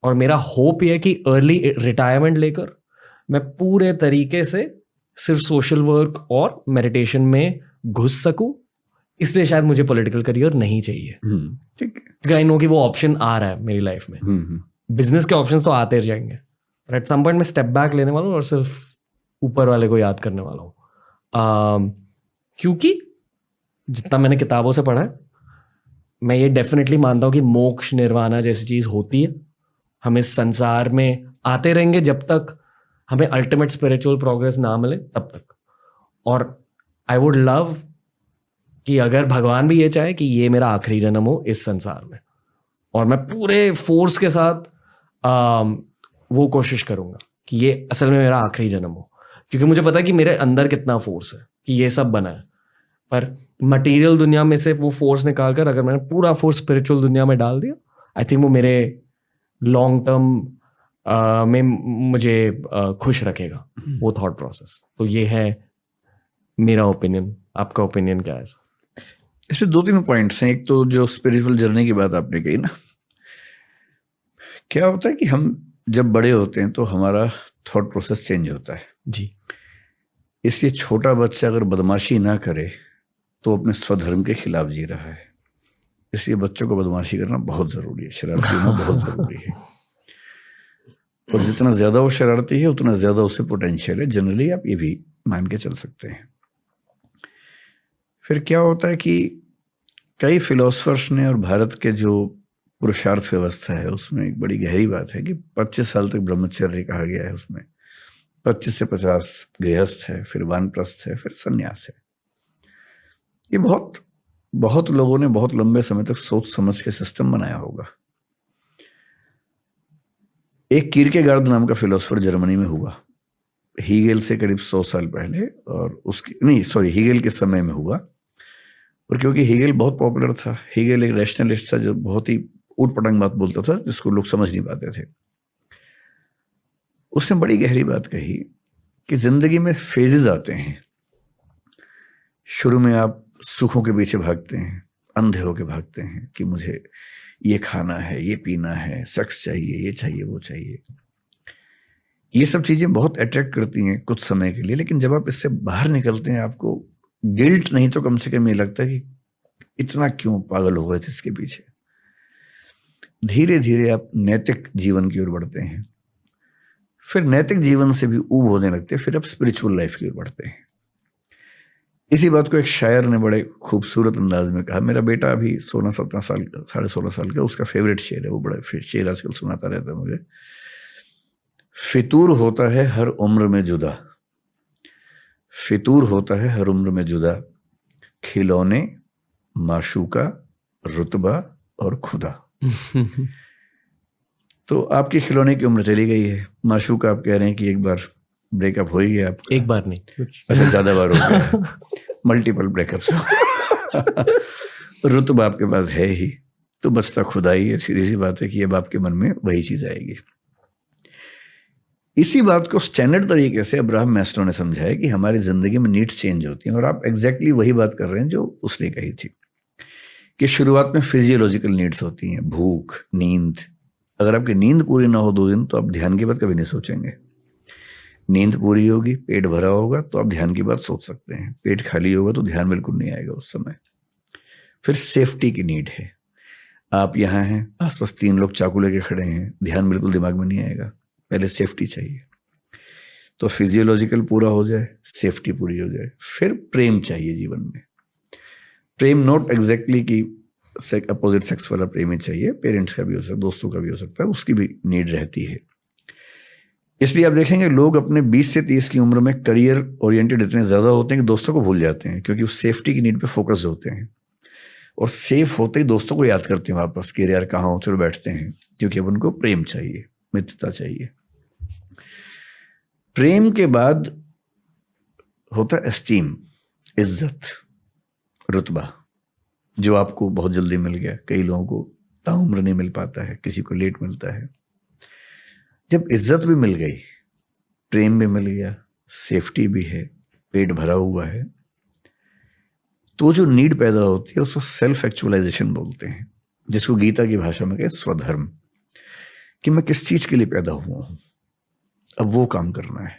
और मेरा होप ये है कि अर्ली रिटायरमेंट लेकर मैं पूरे तरीके से सिर्फ सोशल वर्क और मेडिटेशन में घुस सकूं, इसलिए शायद मुझे पॉलिटिकल करियर नहीं चाहिए। ठीक है, क्योंकि आई नो कि वो ऑप्शन आ रहा है मेरी लाइफ में। बिजनेस के ऑप्शंस तो आते जाएंगे, पर एट सम पॉइंट मैं स्टेप बैक लेने वाला हूँ और सिर्फ ऊपर वाले को याद करने वाला हूँ। क्योंकि जितना मैंने किताबों से पढ़ा है, मैं ये डेफिनेटली मानता हूँ कि मोक्ष निर्वाणा जैसी चीज होती है। हम इस संसार में आते रहेंगे जब तक हमें अल्टीमेट स्पिरिचुअल प्रोग्रेस ना मिले तब तक। और आई वुड लव कि अगर भगवान भी ये चाहे कि ये मेरा आखिरी जन्म हो इस संसार में, और मैं पूरे फोर्स के साथ वो कोशिश करूंगा कि ये असल में मेरा आखिरी जन्म हो, क्योंकि मुझे पता है कि मेरे अंदर कितना फोर्स है कि ये सब बना है। पर मटेरियल दुनिया में से वो फोर्स निकाल कर अगर मैंने पूरा फोर्स स्पिरिचुअल दुनिया में डाल दिया, आई थिंक वो मेरे लॉन्ग टर्म में मुझे खुश रखेगा वो थॉट प्रोसेस। तो ये है मेरा ओपिनियन। आपका ओपिनियन क्या है? इसमें 2-3 पॉइंट्स हैं। एक तो जो स्पिरिचुअल जर्नी की बात आपने कही ना, क्या होता है कि हम जब बड़े होते हैं तो हमारा थॉट प्रोसेस चेंज होता है जी। इसलिए छोटा बच्चा अगर बदमाशी ना करे तो अपने स्वधर्म के खिलाफ जी रहा है। इसलिए बच्चों को बदमाशी करना बहुत जरूरी है, शरारती होना बहुत जरूरी है। और जितना ज्यादा वो शरारती है उतना ज्यादा उसे पोटेंशियल है। जनरली आप ये भी मान के चल सकते हैं। फिर क्या होता है कि कई फिलोसफर्स ने और भारत के जो पुरुषार्थ व्यवस्था है उसमें एक बड़ी गहरी बात है कि 25 साल तक ब्रह्मचर्य कहा गया है। उसमें 25 से 50 गृहस्थ है, फिर वानप्रस्थ है, फिर सन्यास है। ये बहुत लोगों ने बहुत लंबे समय तक सोच समझ के सिस्टम बनाया होगा। एक कीरकेगार्ड नाम का फिलोसफर जर्मनी में हुआ, हीगेल से करीब 100 साल पहले, और हीगेल के समय में हुआ। और क्योंकि हीगेल बहुत पॉपुलर था, हीगेल एक रैशनलिस्ट था जो बहुत ही ऊट-पटांग बात बोलता था जिसको लोग समझ नहीं पाते थे। उसने बड़ी गहरी बात कही कि जिंदगी में फेजेस आते हैं। शुरू में आप सुखों के पीछे भागते हैं, अंधे होके भागते हैं कि मुझे ये खाना है, ये पीना है, सेक्स चाहिए, ये चाहिए, वो चाहिए। ये सब चीजें बहुत अट्रैक्ट करती हैं कुछ समय के लिए, लेकिन जब आप इससे बाहर निकलते हैं आपको गिल्ट नहीं तो कम से कम ये लगता है कि इतना क्यों पागल हो गए थे इसके पीछे। धीरे धीरे आप नैतिक जीवन की ओर बढ़ते हैं, फिर नैतिक जीवन से भी ऊब होने लगते हैं, फिर आप स्पिरिचुअल लाइफ की ओर बढ़ते हैं। इसी बात को एक शायर ने बड़े खूबसूरत अंदाज में कहा। मेरा बेटा अभी 16-17 साल, 16.5 साल का, उसका फेवरेट शेर है, वो बड़ा शेर आजकल सुनाता रहता है मुझे। फितूर होता है हर उम्र में जुदा, फितूर होता है हर उम्र में जुदा, खिलौने, माशूका, रुतबा और खुदा। तो आपकी खिलौने की उम्र चली गई है, माशूका आप कह रहे हैं कि एक बार ब्रेकअप हो ही गया आपका। एक बार नहीं, अच्छा ज्यादा बार हो गया, मल्टीपल ब्रेकअप्स। रुतबा आपके पास है ही, तो बचता खुदा ही है। सीधी सी बात है कि अब आपके मन में वही चीज आएगी। इसी बात को स्टैंडर्ड तरीके से अब्राहम मैस्लो ने समझाया कि हमारी जिंदगी में नीड्स चेंज होती हैं, और आप एग्जैक्टली वही बात कर रहे हैं जो उसने कही थी कि शुरुआत में फिजियोलॉजिकल नीड्स होती हैं, भूख, नींद। अगर आपकी नींद पूरी ना हो 2 दिन तो आप ध्यान की बात कभी नहीं सोचेंगे। नींद पूरी होगी, पेट भरा होगा तो आप ध्यान की बात सोच सकते हैं। पेट खाली होगा तो ध्यान बिल्कुल नहीं आएगा उस समय। फिर सेफ्टी की नीड है। आप यहाँ हैं, आसपास 3 लोग चाकू लेके खड़े हैं, ध्यान बिल्कुल दिमाग में नहीं आएगा। पहले सेफ्टी चाहिए, तो फिजियोलॉजिकल पूरा हो जाए, सेफ्टी पूरी हो जाए। फिर प्रेम चाहिए जीवन में। प्रेम नॉट एग्जैक्टली कि अपोजिट सेक्स वाला प्रेम ही चाहिए, पेरेंट्स का भी हो सकता है, दोस्तों का भी हो सकता है, उसकी भी नीड रहती है। इसलिए आप देखेंगे लोग अपने 20 से 30 की उम्र में करियर ओरिएंटेड इतने ज्यादा होते हैं कि दोस्तों को भूल जाते हैं, क्योंकि उस सेफ्टी की नीड पे फोकस होते हैं, और सेफ होते ही दोस्तों को याद करते हैं वापस कि यार कहाँ हो, चलो बैठते हैं, क्योंकि अब उनको प्रेम चाहिए, मित्रता चाहिए। प्रेम के बाद होता है एस्टीम, इज्जत, रुतबा, जो आपको बहुत जल्दी मिल गया। कई लोगों को ताउम्र नहीं मिल पाता है, किसी को लेट मिलता है। जब इज्जत भी मिल गई, प्रेम भी मिल गया, सेफ्टी भी है, पेट भरा हुआ है, तो जो नीड पैदा होती है उसको सेल्फ एक्चुअलाइजेशन बोलते हैं, जिसको गीता की भाषा में कहे स्वधर्म। कि मैं किस चीज के लिए पैदा हुआ हूं, अब वो काम करना है।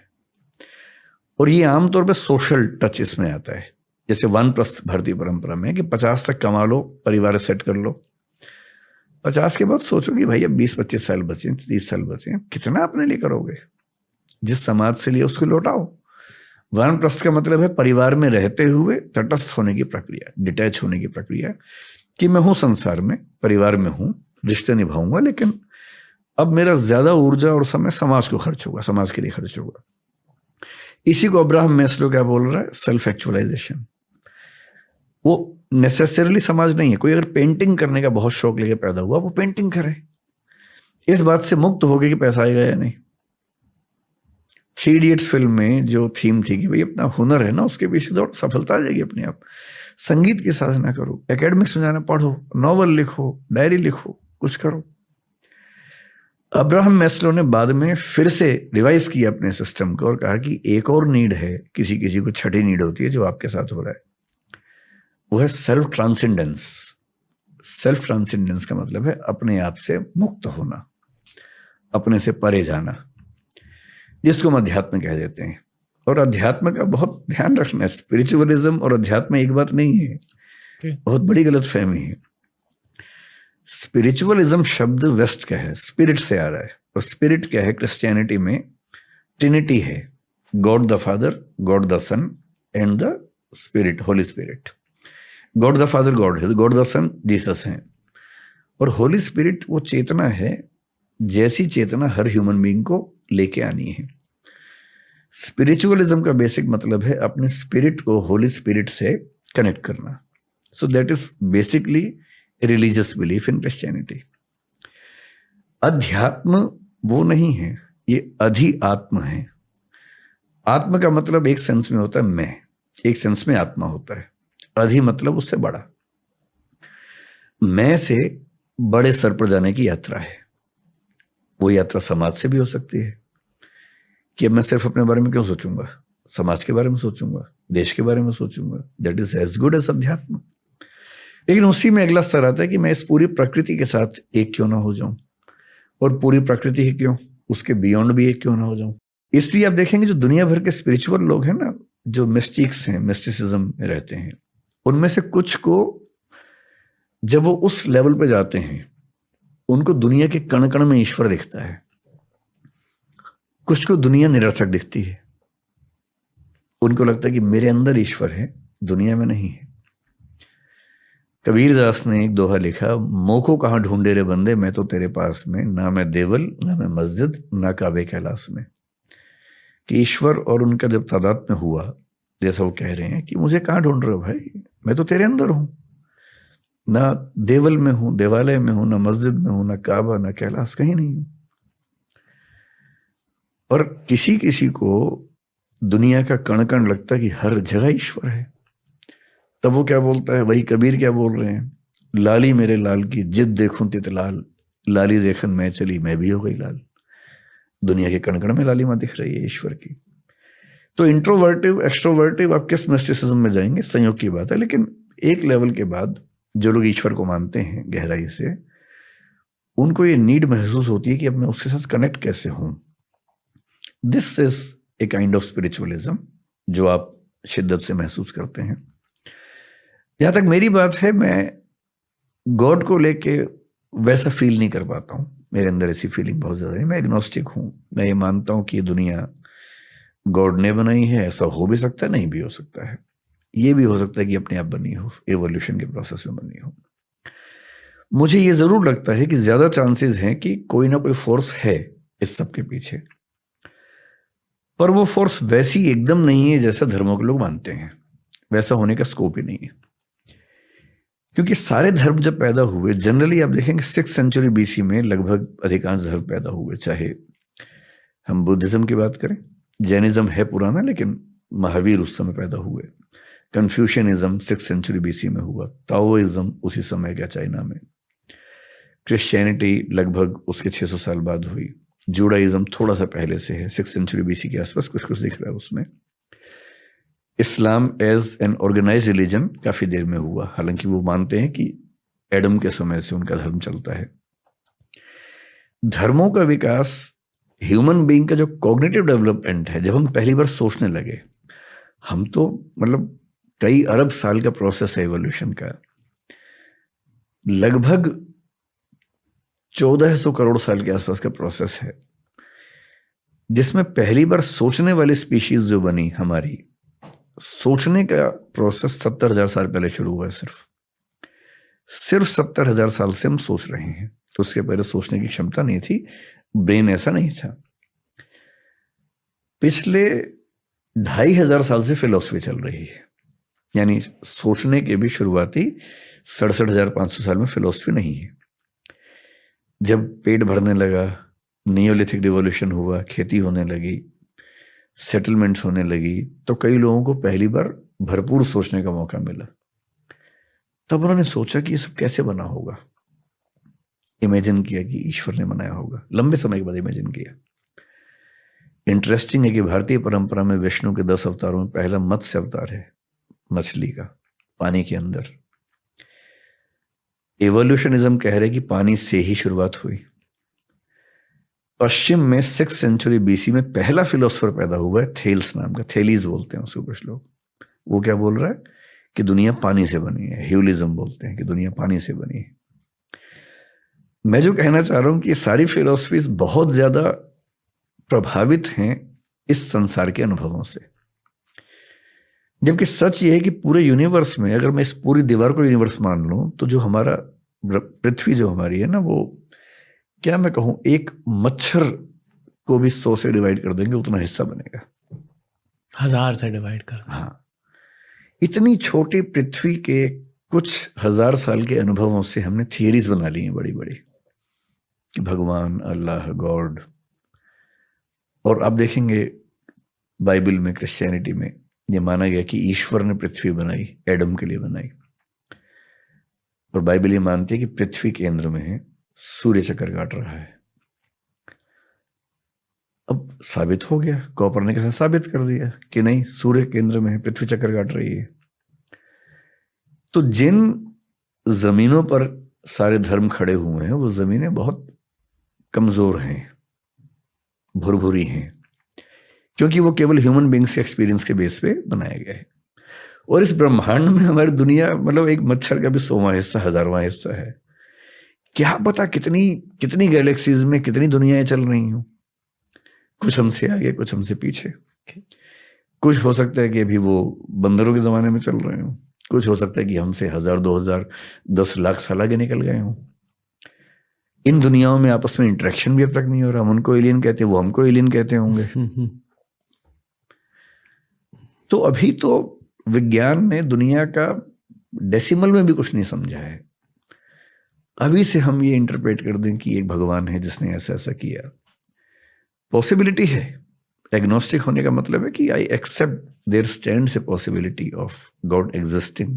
और ये आमतौर पे सोशल टच इसमें आता है। जैसे वानप्रस्थ भारतीय परंपरा में कि 50 तक कमा लो, परिवार सेट कर लो, 50 के बाद सोचो कि भाई अब 20-25 साल बचे, 30 साल बचे, कितना अपने लिए करोगे, जिस समाज से लिए उसको लौटाओ। वानप्रस्थ का मतलब है परिवार में रहते हुए तटस्थ होने की प्रक्रिया, डिटैच होने की प्रक्रिया, कि मैं हूं संसार में, परिवार में हूं, रिश्ते निभाऊंगा, लेकिन अब मेरा ज्यादा ऊर्जा और समय समाज को खर्च होगा, समाज के लिए खर्च होगा। इसी को अब्राहम मैस्लो क्या बोल रहा है, सेल्फ एक्चुअलाइजेशन। वो नेसेसरली समाज नहीं है। कोई अगर पेंटिंग करने का बहुत शौक लेके पैदा हुआ, वो पेंटिंग करे, इस बात से मुक्त हो गए कि पैसा आएगा या नहीं। 3 इडियट्स फिल्म में जो थीम थी कि भाई अपना हुनर है ना, उसके पीछे दौड़, सफलता आ जाएगी अपने आप। संगीत की साधना करो, एकेडमिक्स में जाना, पढ़ो, नॉवल लिखो, डायरी लिखो, कुछ करो। अब्राहम मैस्लो ने बाद में फिर से रिवाइज किया अपने सिस्टम को और कहा कि एक और नीड है, किसी किसी को छठी नीड होती है, जो आपके साथ हो रहा है, वो है सेल्फ ट्रांसेंडेंस। सेल्फ ट्रांसेंडेंस का मतलब है अपने आप से मुक्त होना, अपने से परे जाना, जिसको हम अध्यात्म कह देते हैं। और अध्यात्म का बहुत ध्यान रखना है, स्पिरिचुअलिज्म और अध्यात्म एक बात नहीं है, बहुत बड़ी गलतफहमी है। स्पिरिचुअलिज्म शब्द वेस्ट का है, स्पिरिट से आ रहा है, और स्पिरिट क्या है, क्रिश्चियनिटी में ट्रिनिटी है, God the Father, God the Son and the Spirit, Holy Spirit. God the Father God है, गॉड द सन जीसस है, और होली स्पिरिट वो चेतना है जैसी चेतना हर ह्यूमन बीइंग को लेके आनी है। स्पिरिचुअलिज्म का बेसिक मतलब है अपने स्पिरिट को होली स्पिरिट से कनेक्ट करना। So that is basically religious belief in Christianity. अध्यात्म वो नहीं है, ये अधिआत्म है। आत्म का मतलब एक सेंस में होता है मैं, एक सेंस में आत्मा होता है। अधि मतलब उससे बड़ा, मैं से बड़े स्तर पर जाने की यात्रा है। वो यात्रा समाज से भी हो सकती है कि अब मैं सिर्फ अपने बारे में क्यों सोचूंगा, समाज के बारे में सोचूंगा, देश के बारे में सोचूंगा। That is as good as अध्यात्म। लेकिन उसी में अगला स्तर आता है कि मैं इस पूरी प्रकृति के साथ एक क्यों ना हो जाऊं, और पूरी प्रकृति ही क्यों, उसके बियॉन्ड भी एक क्यों ना हो जाऊं। इसलिए आप देखेंगे जो दुनिया भर के स्पिरिचुअल लोग हैं ना, जो मिस्टिक्स हैं, मिस्टिसिज्म में रहते हैं, उनमें से कुछ को जब वो उस लेवल पे जाते हैं, उनको दुनिया के कण कण में ईश्वर दिखता है। कुछ को दुनिया निरर्थक दिखती है, उनको लगता है कि मेरे अंदर ईश्वर है, दुनिया में नहीं है। कबीरदास ने एक दोहा लिखा, मोको कहाँ ढूंढे रे बंदे, मैं तो तेरे पास में, ना मैं देवल ना मैं मस्जिद ना काबे कैलाश में। कि ईश्वर और उनका जब तादाद में हुआ, जैसा वो कह रहे हैं कि मुझे कहाँ ढूंढ रहे हो भाई, मैं तो तेरे अंदर हूं, ना देवल में हूं, देवालय में हूं, ना मस्जिद में हूं, ना काबा ना कैलाश, कहीं नहीं हूं। और किसी किसी को दुनिया का कण कण लगता है कि हर जगह ईश्वर है। तब वो क्या बोलता है, वही कबीर क्या बोल रहे हैं, लाली मेरे लाल की जिद देखूं तितलाल, लाली देखन मैं चली मैं भी हो गई लाल। दुनिया के कण कण में लालिमा दिख रही है ईश्वर की। तो इंट्रोवर्टिव एक्सट्रोवर्टिव आप किस मिस्टिसिज्म में जाएंगे, संयोग की बात है। लेकिन एक लेवल के बाद जो लोग ईश्वर को मानते हैं गहराई से, उनको ये नीड महसूस होती है कि अब मैं उसके साथ कनेक्ट कैसे हूं। This is a kind of spiritualism जो आप शिद्दत से महसूस करते हैं। जहां तक मेरी बात है, मैं गॉड को लेके वैसा फील नहीं कर पाता हूं, मेरे अंदर ऐसी फीलिंग बहुत ज्यादा है। मैं एग्नोस्टिक हूं, मैं ये मानता हूं कि ये दुनिया गॉड ने बनाई है, ऐसा हो भी सकता है, नहीं भी हो सकता है। ये भी हो सकता है कि अपने आप बनी हो, एवोल्यूशन के प्रोसेस में बनी हो। मुझे ये जरूर लगता है कि ज्यादा चांसेस हैं कि कोई ना कोई फोर्स है इस सब के पीछे, पर वो फोर्स वैसी एकदम नहीं है जैसा धर्मों के लोग मानते हैं। वैसा होने का स्कोप ही नहीं है, क्योंकि सारे धर्म जब पैदा हुए, जनरली आप देखेंगे 6th सेंचुरी BC में लगभग अधिकांश धर्म पैदा हुए। चाहे हम बुद्धिज्म की बात करें, जैनिज्म है पुराना, लेकिन महावीर उस समय पैदा हुए। कन्फ्यूशियनिज्म 6th सेंचुरी BC में हुआ। ताओइज्म उसी समय का चाइना में। क्रिश्चियनिटी लगभग उसके 600 साल बाद हुई। जूडाइज्म थोड़ा सा पहले से है, 6th सेंचुरी BC के आसपास कुछ कुछ दिख रहा है उसमें। Islam as an organised religion काफी देर में हुआ, हालांकि वो मानते हैं कि एडम के समय से उनका धर्म चलता है। धर्मों का विकास, ह्यूमन बीइंग का जो कॉग्निटिव डेवलपमेंट है, जब हम पहली बार सोचने लगे, हम तो मतलब कई अरब साल का प्रोसेस है एवोल्यूशन का, लगभग 1400 करोड़ साल के आसपास का प्रोसेस है, जिसमें पहली बार सोचने वाली स्पीशीज जो बनी, हमारी सोचने का प्रोसेस 70,000 साल पहले शुरू हुआ है। सिर्फ 70,000 साल से हम सोच रहे हैं। तो उसके पहले सोचने की क्षमता नहीं थी, ब्रेन ऐसा नहीं था। पिछले 2,500 साल से फिलॉसफी चल रही है, यानी सोचने के भी शुरुआती 67,500 साल में फिलॉसफी नहीं है। जब पेट भरने लगा, नियोलिथिक रिवॉल्यूशन हुआ, खेती होने लगी, सेटलमेंट्स होने लगी, तो कई लोगों को पहली बार भरपूर सोचने का मौका मिला। तब उन्होंने सोचा कि ये सब कैसे बना होगा, इमेजिन किया कि ईश्वर ने बनाया होगा। लंबे समय के बाद इमेजिन किया। इंटरेस्टिंग है कि भारतीय परंपरा में विष्णु के 10 अवतारों में पहला मत्स्य अवतार है, मछली का, पानी के अंदर। एवोल्यूशनिज्म कह रहे कि पानी से ही शुरुआत हुई। पश्चिम में 6th सेंचुरी BC में पहला फिलोसोफर पैदा हुआ है, थेल्स नाम का, थेलीज बोलते हैं उसको कुछ लोग। वो क्या बोल रहा है कि दुनिया पानी से बनी है। ह्यूलिज्म बोलते हैं कि दुनिया पानी से बनी है। मैं जो कहना चाह रहा हूं कि ये सारी फिलोसफीज बहुत ज्यादा प्रभावित हैं इस संसार के अनुभवों से, जबकि सच ये है कि पूरे यूनिवर्स में, अगर मैं इस पूरी दीवार को यूनिवर्स मान लूं, तो जो हमारा पृथ्वी जो हमारी है ना, वो क्या मैं कहूं, एक मच्छर को भी 100 से डिवाइड कर देंगे उतना हिस्सा बनेगा। 1000 से डिवाइड कर। हाँ, इतनी छोटी पृथ्वी के कुछ 1000 साल के अनुभवों से हमने थियरीज बना ली हैं बड़ी बड़ी, कि भगवान, अल्लाह, गॉड। और आप देखेंगे बाइबल में, क्रिश्चियनिटी में ये माना गया कि ईश्वर ने पृथ्वी बनाई, एडम के लिए बनाई। और बाइबल ये मानती है कि पृथ्वी केंद्र में है, सूर्य चक्कर काट रहा है। अब साबित हो गया, कोपरनिकस ने साबित कर दिया कि नहीं, सूर्य केंद्र में है, पृथ्वी चक्कर काट रही है। तो जिन जमीनों पर सारे धर्म खड़े हुए हैं, वो जमीनें बहुत कमजोर हैं, भुरभुरी हैं, क्योंकि वो केवल ह्यूमन बीइंग्स के एक्सपीरियंस के बेस पे बनाया गया है। और इस ब्रह्मांड में हमारी दुनिया मतलब एक मच्छर का भी 100वां हिस्सा, 1000वां हिस्सा है। क्या पता कितनी गैलेक्सीज में कितनी दुनियाएं चल रही हों। कुछ हमसे आगे, कुछ हमसे पीछे। कुछ हो सकता है कि अभी वो बंदरों के जमाने में चल रहे हों, कुछ हो सकता है कि हमसे 1000, 2000, 10 लाख साल आगे निकल गए हों। इन दुनियाओं में आपस में इंटरेक्शन भी अब तक नहीं हो रहा। हम उनको एलियन कहते हैं, वो हमको एलियन कहते होंगे। तो अभी तो विज्ञान ने दुनिया का डेसिमल में भी कुछ नहीं समझा है। अभी से हम ये इंटरप्रेट कर दें कि एक भगवान है जिसने ऐसा ऐसा किया, पॉसिबिलिटी है। एग्नोस्टिक होने का मतलब है कि I accept there stands a possibility of God existing.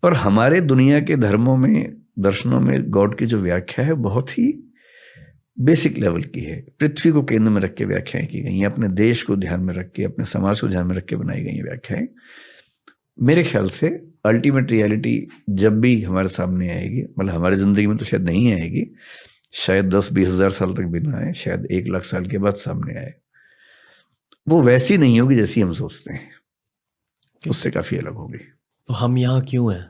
पर हमारे दुनिया के धर्मों में, दर्शनों में गॉड की जो व्याख्या है बहुत ही बेसिक लेवल की है। पृथ्वी को केंद्र में रख के व्याख्याएं की गई हैं, अपने देश को ध्यान में रख के, अपने समाज को ध्यान में रख के बनाई गई व्याख्याएं। मेरे ख्याल से अल्टीमेट रियलिटी जब भी हमारे सामने आएगी, मतलब हमारी जिंदगी में तो शायद नहीं आएगी, शायद 10-20 हज़ार साल तक भी ना आए, शायद 1 लाख साल के बाद सामने आए, वो वैसी नहीं होगी जैसी हम सोचते हैं, उससे काफी अलग होगी। तो हम यहाँ क्यों हैं?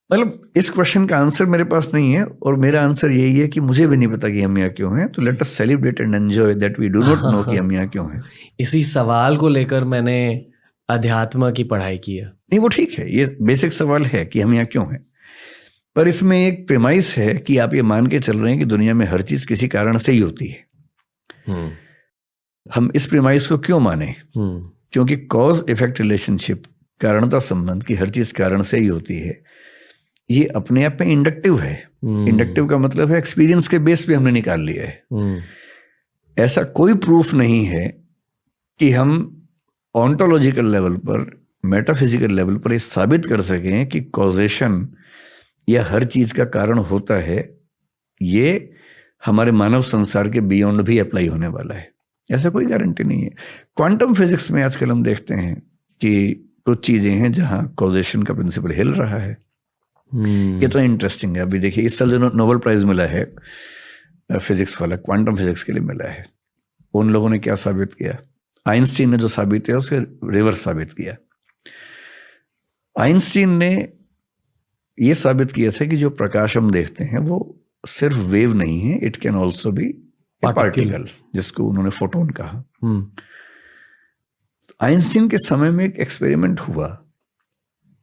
मतलब इस क्वेश्चन का आंसर मेरे पास नहीं है, और मेरा आंसर यही है कि मुझे भी नहीं पता कि हम यहाँ क्यों हैं। तो let us celebrate and enjoy that we do not know कि हम यहाँ क्यों हैं। इसी सवाल को लेकर मैंने अध्यात्म की पढ़ाई की है। नहीं, वो ठीक है, ये बेसिक सवाल है कि हम यहाँ क्यों हैं, पर इसमें एक प्रेमाइस है कि आप ये मान के चल रहे हैं कि दुनिया में हर चीज किसी कारण से ही होती है। हम इस प्रेमाइस को क्यों माने? क्योंकि कॉज इफेक्ट रिलेशनशिप, कारणता संबंध की हर चीज कारण से ही होती है, ये अपने आप में इंडक्टिव है। इंडक्टिव का मतलब है एक्सपीरियंस के बेस पे हमने निकाल लिया है। ऐसा कोई प्रूफ नहीं है कि हम ऑन्टोलॉजिकल लेवल पर, मेटाफिजिकल लेवल पर ये साबित कर सकें कि कॉजेशन या हर चीज का कारण होता है। ये हमारे मानव संसार के बियॉन्ड भी अप्लाई होने वाला है, ऐसा कोई गारंटी नहीं है। क्वांटम फिजिक्स में आजकल हम देखते हैं कि कुछ चीजें हैं जहां कॉजेशन का प्रिंसिपल हिल रहा है। कितना इंटरेस्टिंग है। अभी देखिए इस साल जो नोबेल प्राइज मिला है फिजिक्स वाला, क्वांटम फिजिक्स के लिए मिला है, उन लोगों ने क्या साबित किया? आइंस्टीन ने जो साबित किया उसके रिवर्स साबित किया। आइंस्टीन ने ये साबित किया था कि जो प्रकाश हम देखते हैं वो सिर्फ वेव नहीं है, it can also be particle, जिसको उन्होंने फोटोन कहा। आइंस्टीन के समय में एक एक्सपेरिमेंट हुआ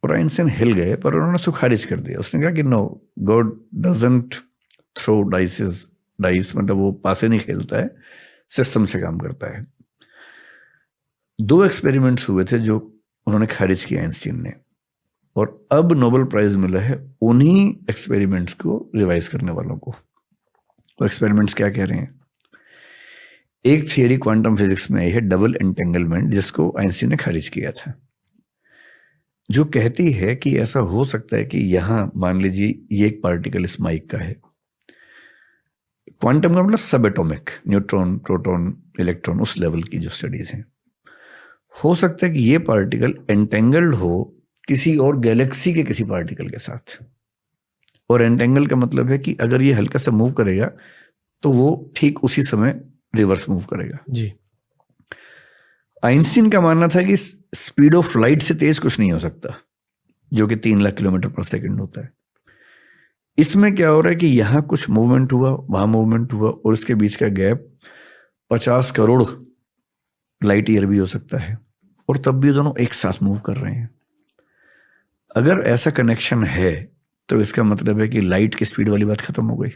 और आइंस्टीन हिल गए, पर उन्होंने उसको खारिज कर दिया। उसने कहा कि no, God doesn't throw dice मतलब वो पासे नहीं खेलता है, सिस्टम से काम करता है। 2 एक्सपेरिमेंट्स हुए थे जो उन्होंने खारिज किया आइंस्टीन ने, और अब नोबेल प्राइज मिला है उन्हीं एक्सपेरिमेंट्स को रिवाइज करने वालों को। वो एक्सपेरिमेंट्स क्या कह रहे हैं? एक थियरी क्वांटम फिजिक्स में आई है, डबल एंटेंगलमेंट, जिसको आइंस्टीन ने खारिज किया था, जो कहती है कि ऐसा हो सकता है कि यहां मान लीजिए ये एक पार्टिकल इस माइक का है। क्वांटम का मतलब सब एटॉमिक, न्यूट्रॉन, प्रोटॉन, इलेक्ट्रॉन, उस लेवल की जो स्टडीज हैं। हो सकता है कि ये पार्टिकल एंटेंगल्ड हो किसी और गैलेक्सी के किसी पार्टिकल के साथ, और एंटेंगल का मतलब है कि अगर ये हल्का सा मूव करेगा तो वो ठीक उसी समय रिवर्स मूव करेगा जी। आइंस्टीन का मानना था कि स्पीड ऑफ लाइट से तेज कुछ नहीं हो सकता, जो कि 3 लाख किलोमीटर पर सेकंड होता है। इसमें क्या हो रहा है कि यहां कुछ मूवमेंट हुआ, वहां मूवमेंट हुआ, और इसके बीच का गैप 50 करोड़ लाइट ईयर भी हो सकता है, और तब भी दोनों एक साथ मूव कर रहे हैं। अगर ऐसा कनेक्शन है तो इसका मतलब है कि लाइट की स्पीड वाली बात खत्म हो गई।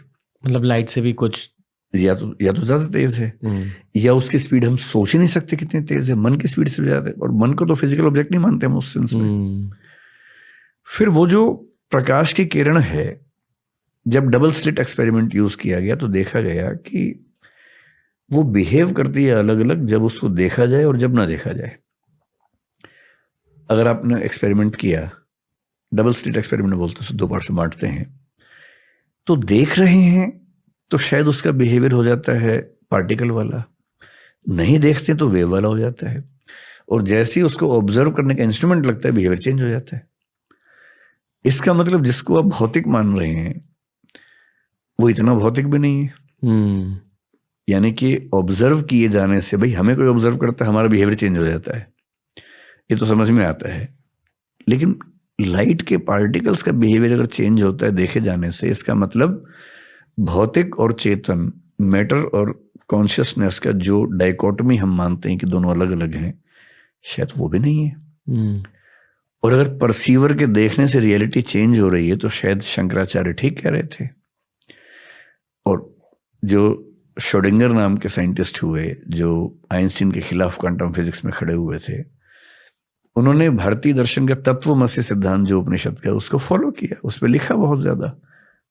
मतलब लाइट से भी कुछ या तो ज्यादा तेज है, या उसकी स्पीड हम सोच ही नहीं सकते कितनी तेज है, मन की स्पीड से ज्यादा है, और मन को तो फिजिकल ऑब्जेक्ट नहीं मानते हम उस सेंस में। फिर वो जो प्रकाश की किरण है, जब डबल स्लिट एक्सपेरिमेंट यूज किया गया तो देखा गया कि वो बिहेव करती है अलग अलग, जब उसको देखा जाए और जब ना देखा जाए। अगर आपने एक्सपेरिमेंट किया, डबल स्लिट एक्सपेरिमेंट बोलते हैं, 2 पार्ट में बांटते हैं, तो देख रहे हैं तो शायद उसका बिहेवियर हो जाता है पार्टिकल वाला, नहीं देखते तो वेव वाला हो जाता है, और जैसे ही उसको ऑब्जर्व करने का इंस्ट्रूमेंट लगता है बिहेवियर चेंज हो जाता है। इसका मतलब जिसको आप भौतिक मान रहे हैं वो इतना भौतिक भी नहीं है। यानी कि ऑब्जर्व किए जाने से, भाई हमें कोई ऑब्जर्व करता है हमारा बिहेवियर चेंज हो जाता है, ये तो समझ में आता है, लेकिन लाइट के पार्टिकल्स का बिहेवियर अगर चेंज होता है देखे जाने से, इसका मतलब भौतिक और चेतन, मैटर और कॉन्शियसनेस का जो डाइकोटमी हम मानते हैं कि दोनों अलग अलग हैं, शायद वो भी नहीं है। और अगर परसीवर के देखने से रियलिटी चेंज हो रही है तो शायद शंकराचार्य ठीक कह रहे थे। और जो श्रोडिंगर नाम के साइंटिस्ट हुए जो आइंस्टीन के खिलाफ क्वांटम फिजिक्स में खड़े हुए थे, उन्होंने भारतीय दर्शन का तत्वमसी सिद्धांत जो उपनिषद का, उसको फॉलो किया, उस पर लिखा बहुत ज्यादा।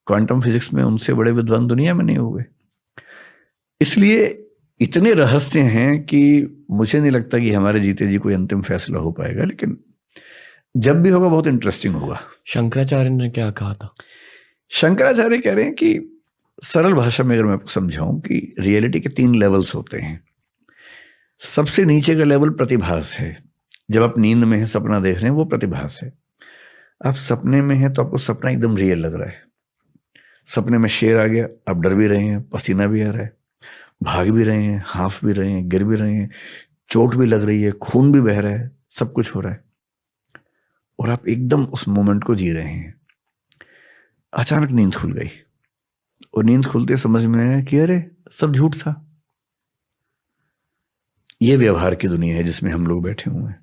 क्वांटम फिजिक्स में उनसे बड़े विद्वान दुनिया में नहीं हुए। इसलिए इतने रहस्य हैं कि मुझे नहीं लगता कि हमारे जीते जी कोई अंतिम फैसला हो पाएगा, लेकिन जब भी होगा बहुत इंटरेस्टिंग होगा। शंकराचार्य ने क्या कहा था? शंकराचार्य कह रहे हैं कि सरल भाषा में अगर मैं आपको समझाऊं कि रियलिटी के 3 लेवल्स होते हैं। सबसे नीचे का लेवल प्रतिभास है। जब आप नींद में हैं, सपना देख रहे हैं, वो प्रतिभास है। आप सपने में हैं तो आपको सपना एकदम रियल लग रहा है। सपने में शेर आ गया, आप डर भी रहे हैं, पसीना भी आ रहा है, भाग भी रहे हैं, हाफ भी रहे हैं, गिर भी रहे हैं, चोट भी लग रही है, खून भी बह रहा है, सब कुछ हो रहा है, और आप एकदम उस मोमेंट को जी रहे हैं। अचानक नींद खुल गई, और नींद खुलते समझ में आया कि अरे सब झूठ था। ये व्यवहार की दुनिया है जिसमें हम लोग बैठे हुए हैं।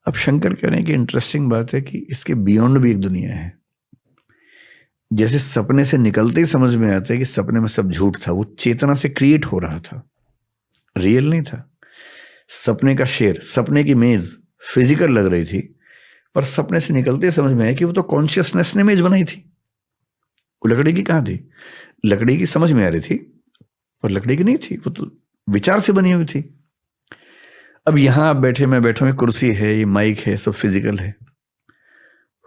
अब शंकर कह रहे हैं कि इंटरेस्टिंग बात है कि इसके बियॉन्ड भी एक दुनिया है। जैसे सपने से निकलते ही समझ में आता है कि सपने में सब झूठ था, वो चेतना से क्रिएट हो रहा था, रियल नहीं था। सपने का शेर, सपने की मेज फिजिकल लग रही थी, पर सपने से निकलते ही समझ में आया कि वो तो कॉन्शियसनेस ने मेज बनाई थी। वो लकड़ी की कहाँ थी? लकड़ी की समझ में आ रही थी पर लकड़ी की नहीं थी, वो तो विचार से बनी हुई थी। अब यहां आप बैठे, मैं बैठा हूं, कुर्सी है, ये माइक है, सब फिजिकल है।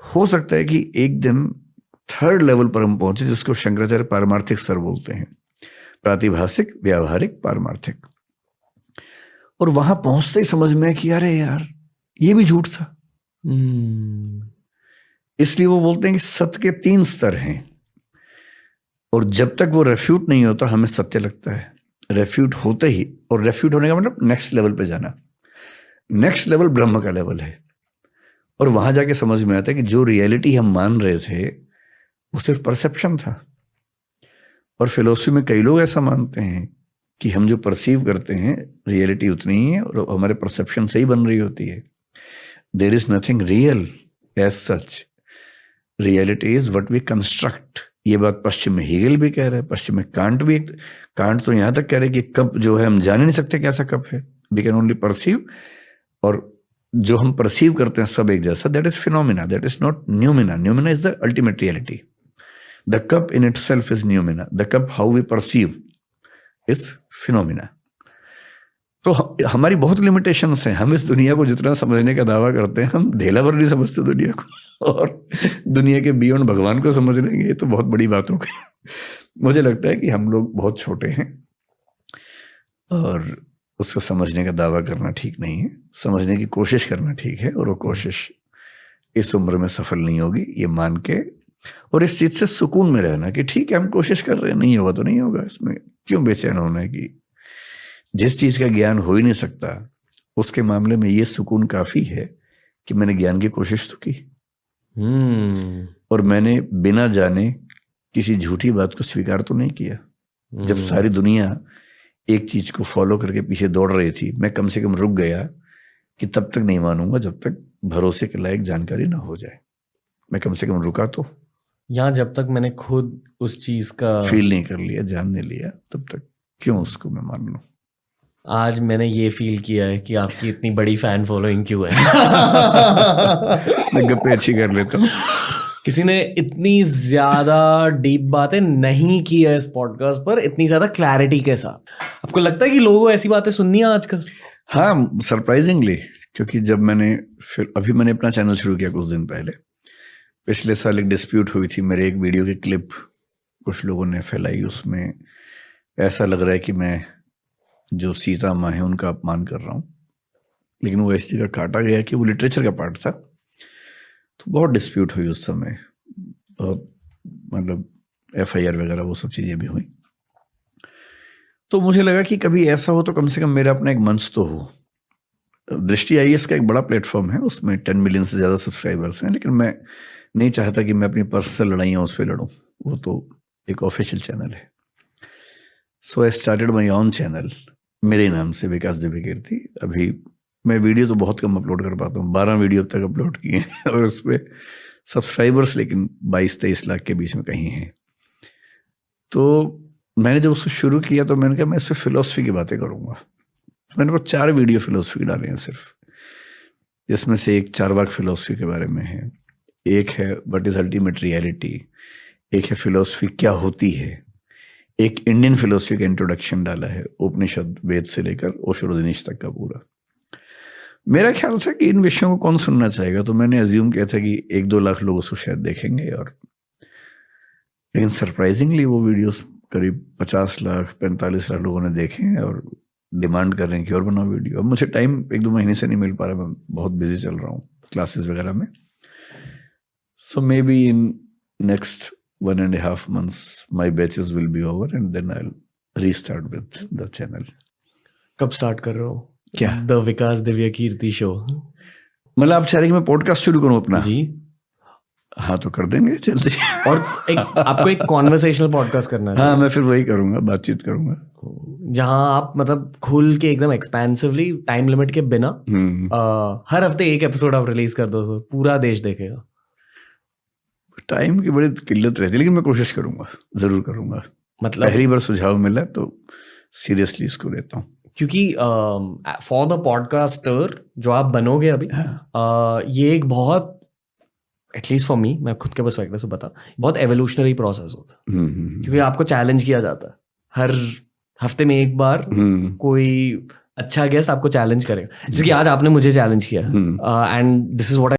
हो सकता है कि एक दिन 3rd लेवल पर हम पहुंचे, जिसको शंकराचार्य पारमार्थिक स्तर बोलते हैं, प्रातिभासिक, व्यावहारिक, पारमार्थिक। और वहां पहुंचते ही समझ में आया कि अरे यार ये भी झूठ था। इसलिए वो बोलते हैं कि सत्य के 3 स्तर हैं, और जब तक वो रेफ्यूट नहीं होता हमें सत्य लगता है। रेफ्यूट होते ही, और रेफ्यूट होने का मतलब नेक्स्ट लेवल पे जाना, नेक्स्ट लेवल ब्रह्म का लेवल है, और वहां जाके समझ में आता है कि जो रियलिटी हम मान रहे थे वो सिर्फ परसेप्शन था। और फिलोसफी में कई लोग ऐसा मानते हैं कि हम जो परसीव करते हैं रियलिटी उतनी ही है और हमारे परसेप्शन से ही बन रही होती है। There is nothing real as such, reality is what we construct. ये बात पश्चिम में हीगल भी कह रहा है, पश्चिम में कांट भी, कांट तो यहां तक कह रहे हैं कि कप जो है हम जान ही नहीं सकते कैसा कप है, वी कैन ओनली परसीव, और जो हम परसीव करते हैं सब एक जैसा, that is phenomena, that is not noumena. Noumena is the ultimate reality, the cup in itself is noumena, the cup how we perceive is phenomena. तो हमारी बहुत लिमिटेशंस हैं। हम इस दुनिया को जितना समझने का दावा करते हैं, हम धेला भर नहीं समझते दुनिया को, और दुनिया के बियॉन्ड भगवान को समझ लेंगे, ये तो बहुत बड़ी बात हो गई। मुझे लगता है कि हम लोग बहुत छोटे हैं और उसको समझने का दावा करना ठीक नहीं है। समझने की कोशिश करना ठीक है, और वो कोशिश इस उम्र में सफल नहीं होगी ये मान के, और इस चीज से सुकून में रहना कि ठीक है हम कोशिश कर रहे हैं, नहीं होगा तो नहीं होगा, इसमें क्यों बेचैन होना है। कि जिस चीज का ज्ञान हो ही नहीं सकता उसके मामले में ये सुकून काफी है कि मैंने ज्ञान की कोशिश तो की, और मैंने बिना जाने किसी झूठी बात को स्वीकार तो नहीं किया। जब सारी दुनिया एक चीज को फॉलो करके पीछे दौड़ रही थी, मैं कम से कम रुक गया कि तब तक नहीं मानूंगा जब तक भरोसे के लायक जानकारी ना हो जाए। मैं कम से कम रुका तो, यहाँ जब तक मैंने खुद उस चीज का फील नहीं कर लिया, जान नहीं लिया, तब तक क्यों उसको मैं मान लूं। आज मैंने ये फील किया है कि आपकी इतनी बड़ी फैन फॉलोइंग क्यों है। मैं गप्पे अच्छी कर लेता हूँ। किसी ने इतनी ज्यादा डीप बातें नहीं की है इस पॉडकास्ट पर, इतनी ज्यादा क्लैरिटी के साथ। आपको लगता है कि लोगों को ऐसी बातें सुननी है आजकल? हाँ, सरप्राइजिंगली, क्योंकि जब मैंने अभी मैंने अपना चैनल शुरू किया कुछ दिन पहले, पिछले साल एक डिस्प्यूट हुई थी, मेरे एक वीडियो की क्लिप कुछ लोगों ने फैलाई, उसमें ऐसा लग रहा है कि मैं जो सीता माँ है उनका अपमान कर रहा हूँ, लेकिन वो ऐसी जगह काटा गया कि वो लिटरेचर का पार्ट था। तो बहुत डिस्प्यूट हुई उस समय, बहुत मतलब FIR वगैरह वो सब चीज़ें भी हुई। तो मुझे लगा कि कभी ऐसा हो तो कम से कम मेरा अपना एक मंच तो हो। दृष्टि IAS का एक बड़ा प्लेटफॉर्म है, उसमें 10 मिलियन से ज़्यादा सब्सक्राइबर्स हैं, लेकिन मैं नहीं चाहता कि मैं अपनी पर्सनल लड़ाइयाँ उस पर लड़ूँ, वो तो एक ऑफिशियल चैनल है। So I started my own channel मेरे नाम से, विकास दिव्यकीर्ति। अभी मैं वीडियो तो बहुत कम अपलोड कर पाता हूँ, 12 वीडियो अब तक अपलोड किए हैं, और उस पर सब्सक्राइबर्स लेकिन 22-23 लाख के बीच में कहीं हैं। तो मैंने जब उसको शुरू किया तो मैंने कहा मैं इस पर फिलोसफी की बातें करूँगा। मैंने वो 4 वीडियो फिलोसफी डाले हैं सिर्फ, जिसमें से एक चारवाक फिलोसफी के बारे में है, एक है व्हाट इज अल्टीमेट रियलिटी, एक है फिलोसफी क्या होती है, एक इंडियन फिलोसफी का इंट्रोडक्शन डाला है, उपनिषद वेद से लेकर ओशो रजनीश तक का पूरा। मेरा ख्याल था कि इन विषयों को कौन सुनना चाहेगा, तो मैंने अज्यूम किया था कि 1-2 लाख लोग उसको शायद देखेंगे, और लेकिन सरप्राइजिंगली वो वीडियोस करीब 50 लाख 45 लाख लोगों ने देखे हैं और डिमांड कर रहे हैं कि और बनाओ वीडियो। अब मुझे टाइम 1-2 महीने से नहीं मिल पा रहा, मैं बहुत बिजी चल रहा हूँ क्लासेस वगैरह में। So maybe in next 1.5 months my batches will be over and then I'll restart with the channel. कब स्टार्ट कर रहे हो? क्या? The Vikas Divyakirti show. मतलब आप चाह रहे कि मैं पॉडकास्ट शुरू करूं अपना? जी हाँ, तो कर देंगे जल्दी। और आपको एक कॉन्वर्सेशनल पॉडकास्ट करना है। हाँ, मैं फिर वही करूंगा, बातचीत करूंगा, जहां आप मतलब खुल के एकदम एक्सपेंसिवली, टाइम लिमिट के बिना हर हफ्ते एक एपिसोड आप रिलीज कर दो, तो पूरा देश देखेगा। टाइम की बड़ी किल्लत रहती है, लेकिन मैं कोशिश करूंगा, जरूर करूंगा। मतलब पहली बार सुझाव मिला तो सीरियसली इसको लेता हूँ, क्योंकि फॉर द पॉडकास्टर जो आप बनोगे अभी, ये एक बहुत, एटलीस्ट फॉर मी, मैं खुद के पर्सपेक्टिव से बता, बहुत एवोल्यूशनरी प्रोसेस होता है, क्योंकि आपको चैलेंज किया जाता है हर हफ्ते में एक बार। कोई अच्छा गेस्ट आपको चैलेंज करेगा, जैसे कि आज आपने मुझे चैलेंज किया, एंड दिस इज व्हाट